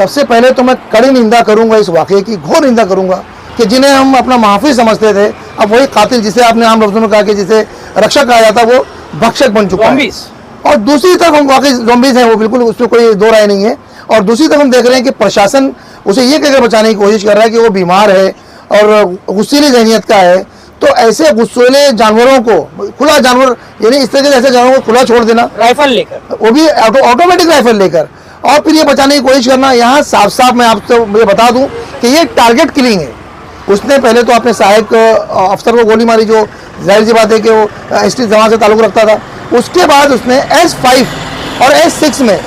सबसे पहले तो मैं कड़ी निंदा करूंगा इस वाक़े की, घोर निंदा करूंगा कि जिन्हें हम अपना महाफिज समझते थे, अब वही कातिल जिसे आपने आम लफ्ज़ों में कहा कि जिसे रक्षक कहा जाता, वो भक्षक बन चुका है। और दूसरी तरफ हम वाकई ज़ॉम्बीज़ हैं, वो बिल्कुल उसमें कोई दो राय नहीं है। और दूसरी तरफ हम देख रहे हैं कि प्रशासन उसे ये कहकर बचाने की कोशिश कर रहा है कि वो बीमार है और गुस्सीली ज़हनियत का है। तो ऐसे गुस्सैले जानवरों को, खुला जानवर यानी इस तरह के ऐसे जानवरों को खुला छोड़ देना, राइफल लेकर, वो भी ऑटोमेटिक राइफल लेकर, और फिर ये बचाने की कोशिश करना, यहाँ साफ साफ मैं आपको ये बता दूं कि ये टारगेट किलिंग है। उसने पहले तो अपने सहायक अफसर को गोली मारी, जो जाहिर सी बात है कि वो एसटी जमात से ताल्लुक़ रखता था। उसके बाद उसने S5 और S6 में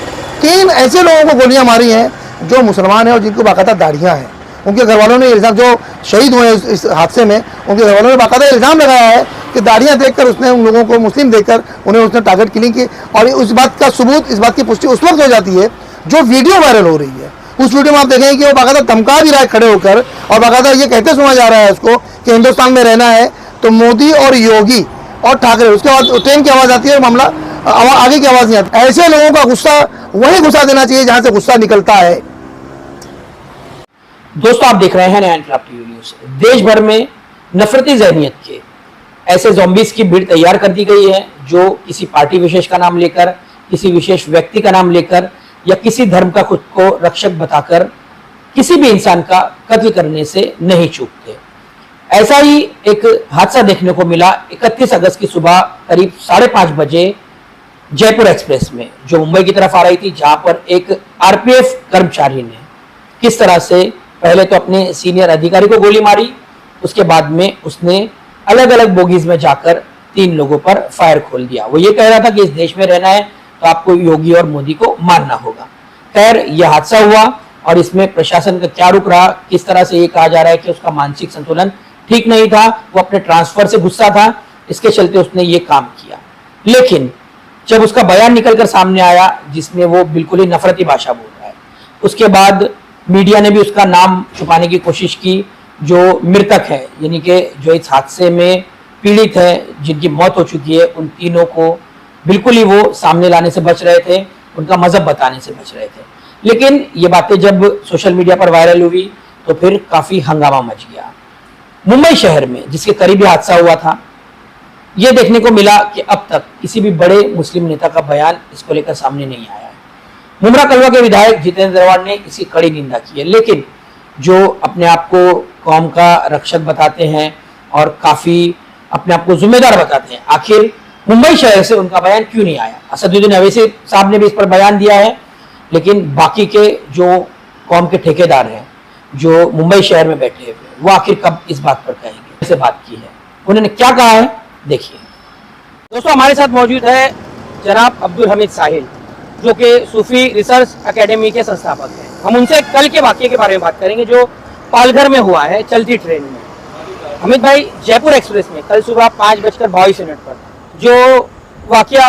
3 ऐसे लोगों को गोलियां मारी हैं जो मुसलमान हैं और जिनको बाकायदा दाढ़ियाँ हैं। उनके घर वालों ने इल्ज़ाम, जो शहीद हुए इस हादसे में, उनके घर वालों ने बाकायदा इल्ज़ाम लगाया है कि दाढ़ियाँ देखकर उसने उन लोगों को मुस्लिम देखकर उन्हें उसने टारगेट किलिंग की। और उस बात का सबूत, इस बात की पुष्टि उस वक्त हो जाती है जो वीडियो वायरल हो रही है। उस वीडियो में आप देखेंगे कि वो बाकायदा धमका भी रहा है खड़े होकर, और बाकायदा ये कहते सुना जा रहा है उसको कि हिंदुस्तान में रहना है तो मोदी और योगी और ठाकरे। उसके बाद ट्रेन की आवाज़ आती है, मामला आगे की आवाज़ नहीं आती। ऐसे लोगों का गुस्सा वही गुस्सा देना चाहिए जहाँ से गुस्सा निकलता है। दोस्तों, आप देख रहे हैं नया इनकलाब टीवी न्यूज़। देश भर में नफरती ज़हनियत के ऐसे ज़ॉम्बीज़ की भीड़ तैयार कर दी गई है जो किसी पार्टी विशेष का नाम लेकर, किसी विशेष व्यक्ति का नाम लेकर या किसी धर्म का खुद को रक्षक बताकर किसी भी इंसान का कत्ल करने से नहीं चूकते। ऐसा ही एक हादसा देखने को मिला 31 अगस्त की सुबह करीब 5:30 बजे जयपुर एक्सप्रेस में, जो मुंबई की तरफ आ रही थी, जहां पर एक आरपीएफ कर्मचारी ने किस तरह से पहले तो अपने सीनियर अधिकारी को गोली मारी, उसके बाद में उसने अलग अलग बोगीज में जाकर 3 लोगों पर फायर खोल दिया। वो ये कह रहा था कि इस देश में रहना है तो आपको योगी और मोदी को मारना होगा। खैर, यह हादसा हुआ और इसमें प्रशासन का क्या रुख रहा, किस तरह से ये कहा जा रहा है कि उसका मानसिक संतुलन ठीक नहीं था, वो अपने ट्रांसफर से गुस्सा था, इसके चलते उसने ये काम किया। लेकिन जब उसका बयान निकलकर सामने आया जिसमें वो बिल्कुल ही नफरती भाषा बोल रहा है, उसके बाद मीडिया ने भी उसका नाम छुपाने की कोशिश की। जो मृतक है, यानी कि जो इस हादसे में पीड़ित है, जिनकी मौत हो चुकी है, उन तीनों को बिल्कुल ही वो सामने लाने से बच रहे थे, उनका मजहब बताने से बच रहे थे। लेकिन ये बातें जब सोशल मीडिया पर वायरल हुई तो फिर काफी हंगामा मच गया। मुंबई शहर में जिसके करीब हादसा हुआ था, यह देखने को मिला कि अब तक किसी भी बड़े मुस्लिम नेता का बयान इसको लेकर सामने नहीं आया है। मुमरा कलवा के विधायक जितेंद्र अग्रवाल ने इसकी कड़ी निंदा की है, लेकिन जो अपने आप को कौम का रक्षक बताते हैं और काफी अपने आप को जिम्मेदार बताते हैं, आखिर मुंबई शहर से उनका बयान क्यों नहीं आया? असदुद्दीन अवैसी साहब ने भी इस पर बयान दिया है, लेकिन बाकी के जो कौम के ठेकेदार हैं जो मुंबई शहर में बैठे हुए, वो आखिर कब इस बात पर कहेंगे? से बात की है, उन्होंने क्या कहा है, देखिए। दोस्तों, हमारे साथ मौजूद है जनाब अब्दुल हमीद साहिल, जो कि सूफी रिसर्च एकेडमी के संस्थापक हैं। हम उनसे कल के वाकये के बारे में बात करेंगे जो पालघर में हुआ है चलती ट्रेन में। हमीद भाई, जयपुर एक्सप्रेस में कल सुबह 5:22 पर जो वाकया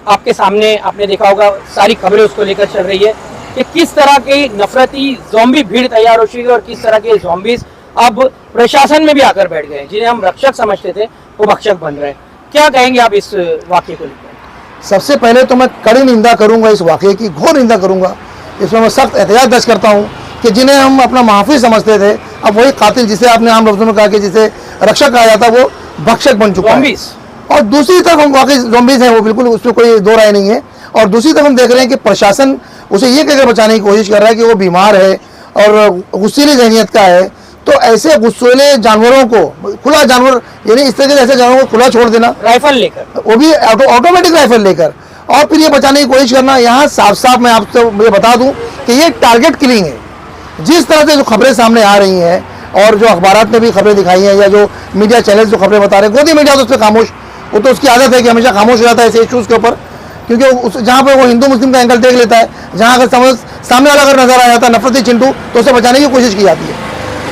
आपके सामने, आपने देखा होगा, सारी खबरें उसको लेकर चल रही है कि किस तरह की नफरती ज़ॉम्बी भीड़ तैयार हो चुकी है और किस तरह के ज़ॉम्बीज अब प्रशासन में भी आकर बैठ गए, जिन्हें हम रक्षक समझते थे वो भक्षक बन रहे हैं। क्या कहेंगे आप इस वाकये को लेकर? सबसे पहले तो मैं कड़ी निंदा करूंगा इस वाक़े की, घोर निंदा करूंगा। इसमें मैं सख्त एहतियात दर्ज करता हूं कि जिन्हें हम अपना महाफिज समझते थे, अब वही कातिल जिसे आपने आम लफ्ज़ों में कहा कि जिसे रक्षक कहा जाता, वो भक्षक बन चुका है। और दूसरी तरफ हम वाकई ज़ॉम्बीज़ हैं, वो बिल्कुल उसमें कोई दो राय नहीं है। और दूसरी तरफ हम देख रहे हैं कि प्रशासन उसे ये कहकर बचाने की कोशिश कर रहा है कि वो बीमार है और गुस्सीली ज़हनियत का है। तो ऐसे गुस्सैले जानवरों को, खुला जानवर यानी इस तरह के ऐसे जानवरों को खुला छोड़ देना, राइफल लेकर, वो भी ऑटोमेटिक राइफल लेकर, और फिर ये बचाने की कोशिश करना, यहाँ साफ साफ मैं आपसे ये बता दूं कि ये टारगेट किलिंग है। जिस तरह से जो खबरें सामने आ रही हैं और जो अखबारात ने भी खबरें दिखाई हैं या जो मीडिया चैनल्स जो खबरें बता रहे हैं, गोदी मीडिया तो उस पर खामोश, वो तो उसकी आदत है कि हमेशा खामोश हो जाता है ऐसे इशूज़ के ऊपर, क्योंकि उस जहाँ पर वो हिंदू मुस्लिम का एंगल देख लेता है, जहाँ अगर सामने वाला अगर नजर आ जाता है नफरती चिंटू, तो उसे बचाने की कोशिश की जाती है।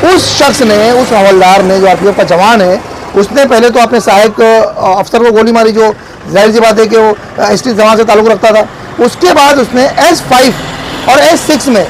उस शख्स ने, उस हवलदार ने, जो आरपीएफ का जवान है, उसने पहले तो अपने सहायक अफसर को गोली मारी, जो जाहिर सी बात है कि वो एसटी जमात से ताल्लुक़ रखता था। उसके बाद उसने S5 और S6 में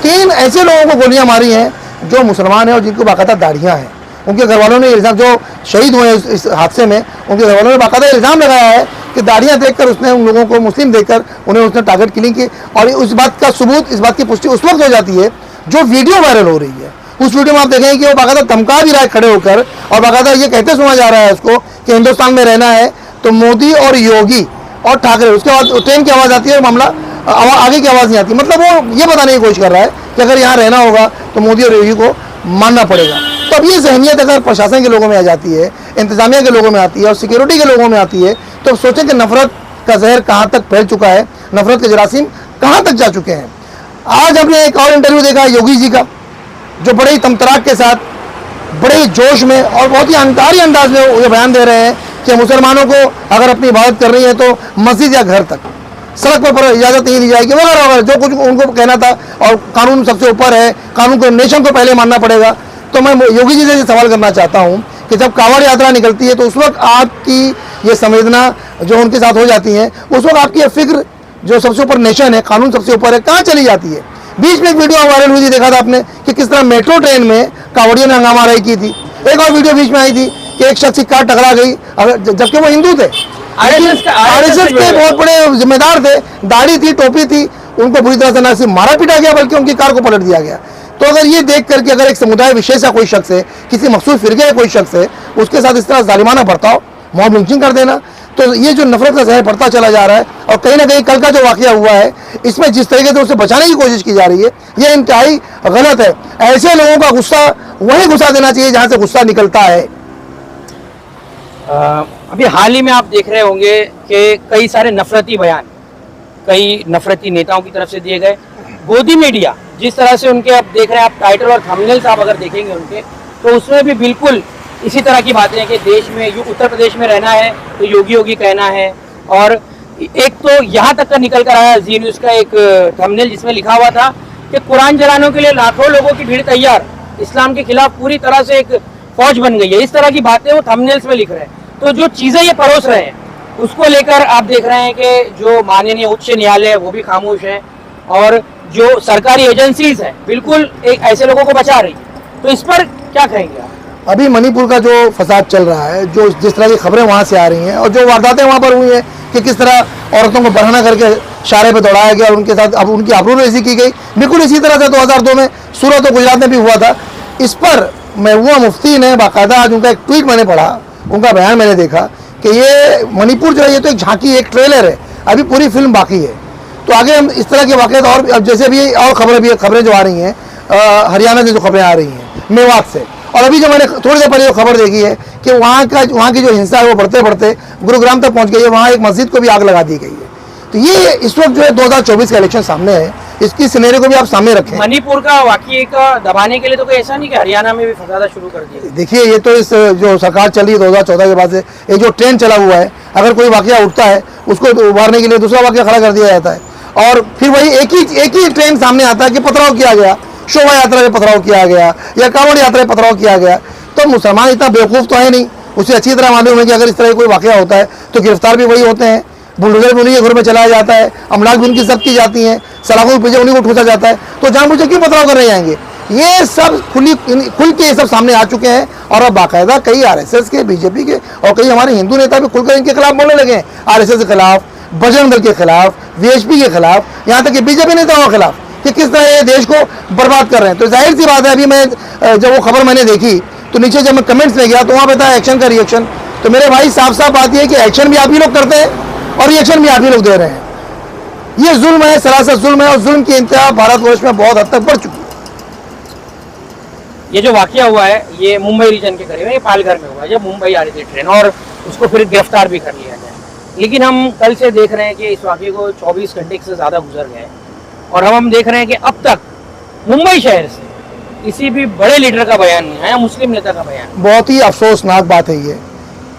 3 ऐसे लोगों को गोलियां मारी हैं जो मुसलमान हैं और जिनको बाकायदा दाढ़ियाँ हैं। उनके घर वालों ने इल्ज़ाम, जो शहीद हुए इस हादसे में, उनके घर वालों ने बाकायदा इल्ज़ाम लगाया है कि दाढ़ियाँ देखकर उसने उन लोगों को मुस्लिम देखकर उन्हें उसने टारगेट किलिंग की। और उस बात का सबूत, इस बात की पुष्टि उस वक्त हो जाती है जो वीडियो वायरल हो रही है। उस वीडियो में आप देखेंगे कि वो बाकायदा धमका भी रहा है खड़े होकर, और बाकायदा ये कहते सुना जा रहा है उसको कि हिंदुस्तान में रहना है तो मोदी और योगी और ठाकरे। उसके बाद ट्रेन की आवाज़ आती है और मामला आगे की आवाज़ नहीं आती। मतलब वो ये बताने की कोशिश कर रहा है कि अगर यहाँ रहना होगा तो मोदी और योगी को मानना पड़ेगा। तो अब ये जहनीत अगर प्रशासन के लोगों में आ जाती है, इंतजामिया के लोगों में आती है और सिक्योरिटी के लोगों में आती है, तो सोचें कि नफरत का जहर कहाँ तक फैल चुका है, नफरत के जरासीम कहाँ तक जा चुके हैं। आज हमने एक और इंटरव्यू देखा योगी जी का, जो बड़े ही तमतराक के साथ, बड़े ही जोश में और बहुत ही अहंकारी अंदाज में ये बयान दे रहे हैं कि मुसलमानों को अगर अपनी इबादत करनी है तो मस्जिद या घर तक, सड़क पर इजाज़त नहीं दी जाएगी वगैरह वगैरह, जो कुछ उनको कहना था। और कानून सबसे ऊपर है, कानून को, नेशन को पहले मानना पड़ेगा। तो मैं योगी जी से सवाल करना चाहता हूँ कि जब कांवड़ यात्रा निकलती है तो उस वक्त आपकी ये संवेदना जो उनके साथ हो जाती है, उस वक्त आपकी फिक्र जो सबसे ऊपर नेशन है, कानून सबसे ऊपर है, कहाँ चली जाती है। बीच में एक वीडियो वायरल हुई थी, देखा था आपने कि किस तरह मेट्रो ट्रेन में कांवड़ियों ने हंगामा रही की थी। एक और वीडियो बीच में आई थी कि एक शख्स की कार टकरा गई, जबकि वो हिंदू थे, आरएसएस के बहुत बड़े जिम्मेदार थे, दाढ़ी थी, टोपी थी, उनको बुरी तरह से न सिर्फ मारा पीटा गया बल्कि उनकी कार को पलट दिया गया। तो अगर ये देख करके अगर एक समुदाय विशेष का कोई शख्स है, किसी मखसूस फिरके का कोई शख्स है, उसके साथ इस तरह जालिमाना बर्ताव, मॉब लिंचिंग कर देना, तो ये जो नफरत का जहर बढ़ता चला जा रहा है। और कहीं ना कहीं कल का जो वाकया हुआ है, इसमें जिस तरीके से उसे बचाने की कोशिश की जा रही है, ये इंतहाई गलत है। ऐसे लोगों का गुस्सा वहीं घुसा देना चाहिए जहां से गुस्सा निकलता है। अभी हाल ही में आप देख रहे होंगे कि कई सारे नफरती बयान कई नफरती नेताओं की तरफ से दिए गए। गोदी मीडिया जिस तरह से उनके आप देख रहे हैं, आप टाइटल और थंबनेल्स आप अगर देखेंगे उनके, तो उसमें भी बिल्कुल इसी तरह की बातें हैं कि देश में, उत्तर प्रदेश में रहना है तो योगी योगी कहना है। और एक तो यहाँ तक का निकल कर आया जी न्यूज़ का एक थंबनेल जिसमें लिखा हुआ था कि कुरान जलाने के लिए लाखों लोगों की भीड़ तैयार, इस्लाम के खिलाफ पूरी तरह से एक फौज बन गई है। इस तरह की बातें वो थंबनेल्स में लिख रहे हैं। तो जो चीज़ें ये परोस रहे हैं उसको लेकर आप देख रहे हैं कि जो माननीय उच्च न्यायालय है वो भी खामोश है, और जो सरकारी एजेंसीज है बिल्कुल एक ऐसे लोगों को बचा रही है। तो इस पर क्या कहेंगे आप? अभी मणिपुर का जो फसाद चल रहा है, जो जिस तरह की खबरें वहाँ से आ रही हैं और जो वारदातें वहाँ पर हुई हैं कि किस तरह औरतों को बरहना करके शारे पे दौड़ाया गया और उनके साथ अब उनकी आबरूरेज़ी की गई, बिल्कुल इसी तरह से 2002 में सूरत और गुजरात में भी हुआ था। इस पर महबूबा मुफ्ती ने बाकायदा, आज उनका एक ट्वीट मैंने पढ़ा, उनका बयान मैंने देखा कि ये मणिपुर जो है ये तो एक झांकी, एक ट्रेलर है, अभी पूरी फिल्म बाकी है। तो आगे हम इस तरह के वाक़यात और अब जैसे भी और खबरें जो आ रही हैं, हरियाणा से जो खबरें आ रही हैं मेवात से, और अभी जो मैंने थोड़ी देर पहले जो खबर देखी है कि वहाँ की जो हिंसा है वो बढ़ते बढ़ते गुरुग्राम तक पहुँच गई है, वहाँ एक मस्जिद को भी आग लगा दी गई है। तो ये इस वक्त जो है 2024 का इलेक्शन सामने है, इसकी सिनेरियो को भी आप सामने रखें। मणिपुर का वाकये का दबाने के लिए तो कोई ऐसा नहीं कि हरियाणा में भी फसादा शुरू कर दिया। देखिए, ये तो इस जो सरकार चली है 2014 के बाद से, ये जो ट्रेंड चला हुआ है, अगर कोई वाकया उठता है उसको उभारने के लिए दूसरा वाकया खड़ा कर दिया जाता है, और फिर वही एक ही ट्रेंड सामने आता है कि पथराव किया गया, शोभा यात्रा में पथराव किया गया या कांवड़ यात्रा में पथराव किया गया। तो मुसलमान इतना बेवकूफ़ तो है नहीं, उसे अच्छी तरह मालूम है कि अगर इस तरह कोई वाकया होता है तो गिरफ्तार भी वही होते हैं, बुलडोजर भी उन्हीं के घर में चलाया जाता है, अमलाक भी उनकी जब्त की जाती हैं, सलाखों के पीछे उन्हीं को ठूसा जाता है। तो जानबूझ क्यों पथराव कर रहे जाएंगे? ये सब खुल के ये सब सामने आ चुके हैं। और अब बाकायदा कई आरएसएस के, बीजेपी के और कई हमारे हिंदू नेता भी खुलकर इनके खिलाफ बोलने लगे हैं, आरएसएस के खिलाफ, बजरंग दल के खिलाफ, वीएचपी के खिलाफ, यहाँ तक कि बीजेपी नेताओं के खिलाफ, कि किस तरह ये देश को बर्बाद कर रहे हैं। तो जाहिर सी बात है, अभी मैं जब वो खबर मैंने देखी तो नीचे जब मैं कमेंट्स में गया तो वहाँ पे था एक्शन का रिएक्शन। तो मेरे भाई साफ साफ बात है कि एक्शन भी आप ही लोग करते हैं और रिएक्शन भी आप ही लोग दे रहे हैं। ये जुल्म है, सरासर जुल्म है, और जुल्म की इंतहा भारतवर्ष में बहुत हद तक बढ़ चुकी है। ये जो वाकया हुआ है ये मुंबई रीजन के करीब है, ये पालघर में हुआ है, जब मुंबई आ रही थी ट्रेन, और उसको फिर गिरफ्तार भी कर लिया गया। लेकिन हम कल से देख रहे हैं कि इस वाकये को 24 घंटे से ज़्यादा गुजर गए, और हम देख रहे हैं कि अब तक मुंबई शहर से किसी भी बड़े लीडर का बयान नहीं आया, मुस्लिम नेता का बयान। बहुत ही अफसोसनाक बात है ये,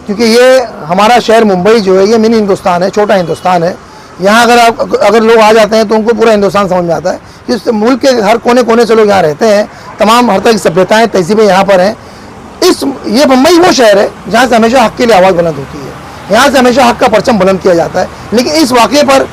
क्योंकि ये हमारा शहर मुंबई जो है ये मिनी हिंदुस्तान है, छोटा हिंदुस्तान है। यहाँ अगर लोग आ जाते हैं तो उनको पूरा हिंदुस्तान समझ में आता है कि इस मुल्क के हर कोने कोने से लोग यहाँ रहते हैं, तमाम हर तरह की सभ्यताएँ तहजीबें यहाँ पर हैं। ये मुंबई वो शहर है जहाँ से हमेशा हक़ के लिए आवाज़ बुलंद होती है, यहाँ से हमेशा हक़ का परचम बुलंद किया जाता है। लेकिन इस वाक़े पर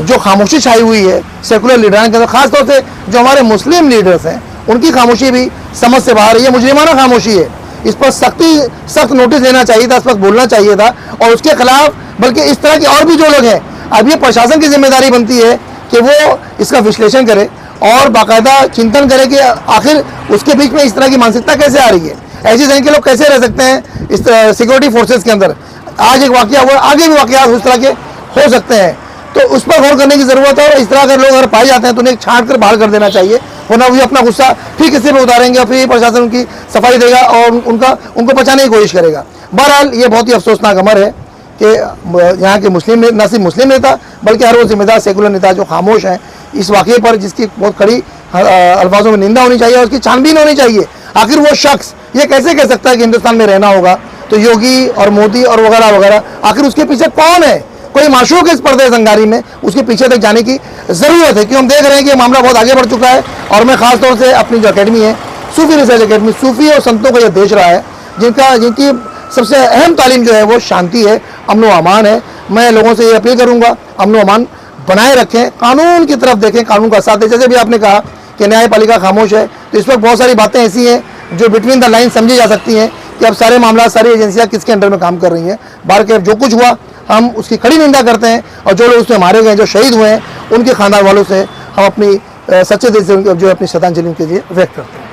जो खामोशी छाई हुई है सेकुलर लीडरान के अंदर, खासतौर से जो हमारे मुस्लिम लीडर्स हैं, उनकी खामोशी भी समझ से बाहर है। ये मुजरिमाना खामोशी है इस पर सख्त नोटिस लेना चाहिए था, इस पर बोलना चाहिए था, और उसके खिलाफ बल्कि इस तरह के और भी जो लोग हैं, अब ये प्रशासन की जिम्मेदारी बनती है कि वो इसका विश्लेषण करे और बाकायदा चिंतन करे कि आखिर उसके बीच में इस तरह की मानसिकता कैसे आ रही है, ऐसे तरह के लोग कैसे रह सकते हैं इस सिक्योरिटी फोर्सेस के अंदर। आज एक वाकया हुआ, आगे भी वाकयात उस तरह के हो सकते हैं, तो उस पर गौर करने की ज़रूरत है। और इस तरह अगर लोग अगर पाए जाते हैं तो उन्हें छांट कर बाहर कर देना चाहिए, वरना वो अपना गुस्सा फिर किसी पर उतारेंगे और फिर प्रशासन उनकी सफाई देगा और उनको बचाने की कोशिश करेगा। बहरहाल ये बहुत ही अफसोसनाक अमर है कि यहाँ के मुस्लिम, न सिर्फ मुस्लिम नेता बल्कि हर वो जिम्मेदार सेकुलर नेता जो खामोश हैं इस वाक़े पर, जिसकी बहुत कड़ी अल्फाजों में निंदा होनी चाहिए और उसकी छानबीन होनी चाहिए। आखिर वो शख्स ये कैसे कह सकता है कि हिंदुस्तान में रहना होगा, तो योगी और मोदी और वगैरह वगैरह, आखिर उसके पीछे कौन है? कोई माशूक इस पर्दे संगारी में, उसके पीछे तक जाने की ज़रूरत है, क्योंकि हम देख रहे हैं कि मामला बहुत आगे बढ़ चुका है। और मैं ख़ास तौर से अपनी जो अकेडमी है सूफी रिसर्च अकेडमी, सूफी और संतों का यह देश रहा है जिनकी सबसे अहम तालीम जो है वो शांति है, अमन व अमान है। मैं लोगों से ये अपील करूँगा, अमन व अमान बनाए रखें, कानून की तरफ देखें, कानून का साथ दें। जैसे भी आपने कहा कि न्यायपालिका खामोश है, तो इस पर बहुत सारी बातें ऐसी हैं जो बिटवीन द लाइन समझी जा सकती हैं कि अब सारे मामला, सारी एजेंसियां किसके अंडर में काम कर रही हैं। बाहर के जो कुछ हुआ हम उसकी कड़ी निंदा करते हैं, और जो लोग उसमें मारे गए, जो शहीद हुए हैं, उनके खानदान वालों से हम अपनी सच्चे दिल से जो अपनी श्रद्धांजलि उनके लिए व्यक्त करते हैं।